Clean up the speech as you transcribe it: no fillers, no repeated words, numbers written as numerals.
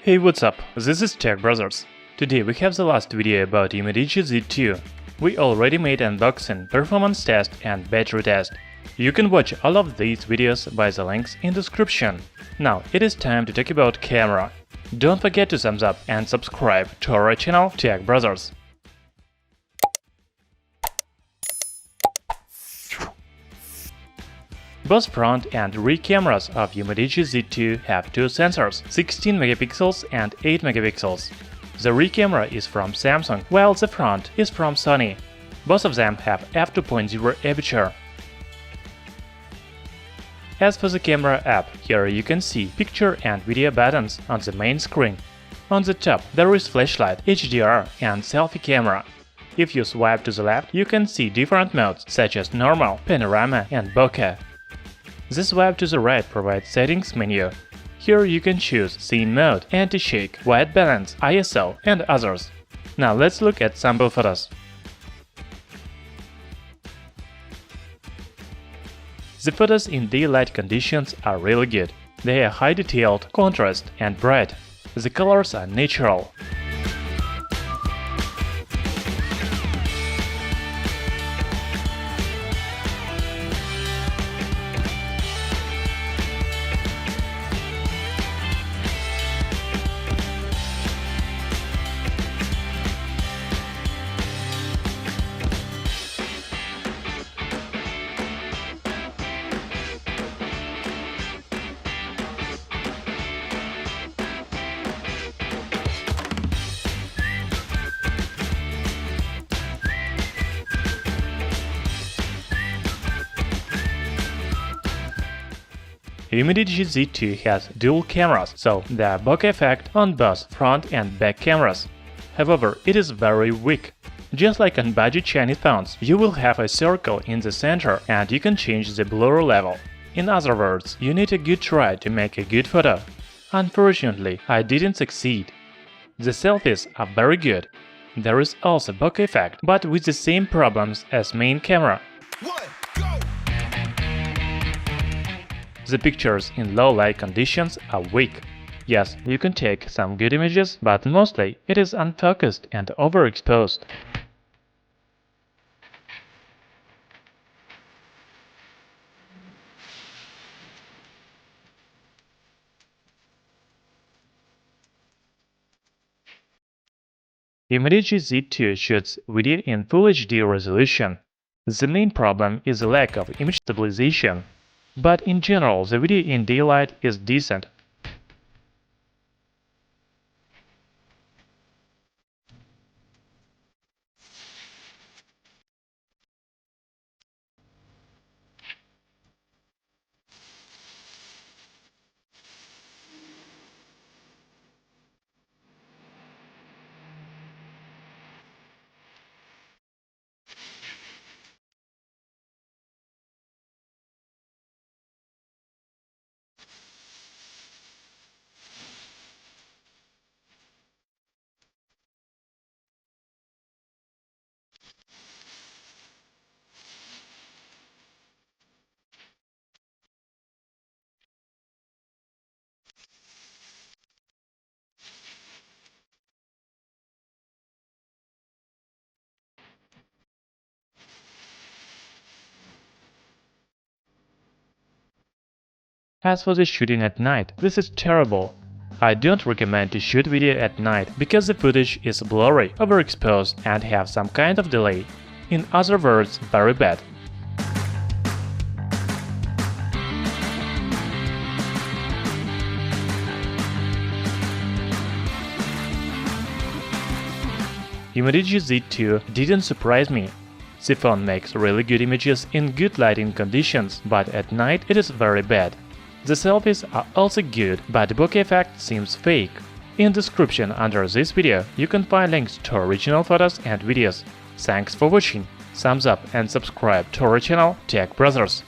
Hey, what's up? This is Tech Brothers. Today we have the last video about UMIDIGI Z2. We already made unboxing, performance test and battery test. You can watch all of these videos by the links in description. Now it is time to talk about camera. Don't forget to thumbs up and subscribe to our channel Tech Brothers. Both front and rear cameras of UMIDIGI Z2 have two sensors, 16 megapixels and 8 megapixels. The rear camera is from Samsung, while the front is from Sony. Both of them have f2.0 aperture. As for the camera app, here you can see picture and video buttons on the main screen. On the top there is flashlight, HDR and selfie camera. If you swipe to the left, you can see different modes such as normal, panorama and bokeh. The swipe to the right provides settings menu. Here you can choose scene mode, anti-shake, white balance, ISO and others. Now let's look at sample photos. The photos in daylight conditions are really good. They are high detailed, contrast and bright. The colors are natural. UMIDIGI Z2 has dual cameras, so there are bokeh effect on both front and back cameras. However, it is very weak. Just like on budget Chinese phones, you will have a circle in the center and you can change the blur level. In other words, you need a good try to make a good photo. Unfortunately, I didn't succeed. The selfies are very good. There is also bokeh effect, but with the same problems as main camera. The pictures in low light conditions are weak. Yes, you can take some good images, but mostly it is unfocused and overexposed. UMIDIGI Z2 shoots video in Full HD resolution. The main problem is the lack of image stabilization. But in general, the video in daylight is decent. As for the shooting at night, this is terrible. I don't recommend to shoot video at night because the footage is blurry, overexposed and have some kind of delay. In other words, very bad. UMIDIGI Z2 didn't surprise me. The phone makes really good images in good lighting conditions, but at night it is very bad. The selfies are also good, but the bokeh effect seems fake. In description under this video you can find links to original photos and videos. Thanks for watching, thumbs up and subscribe to our channel Tech Brothers.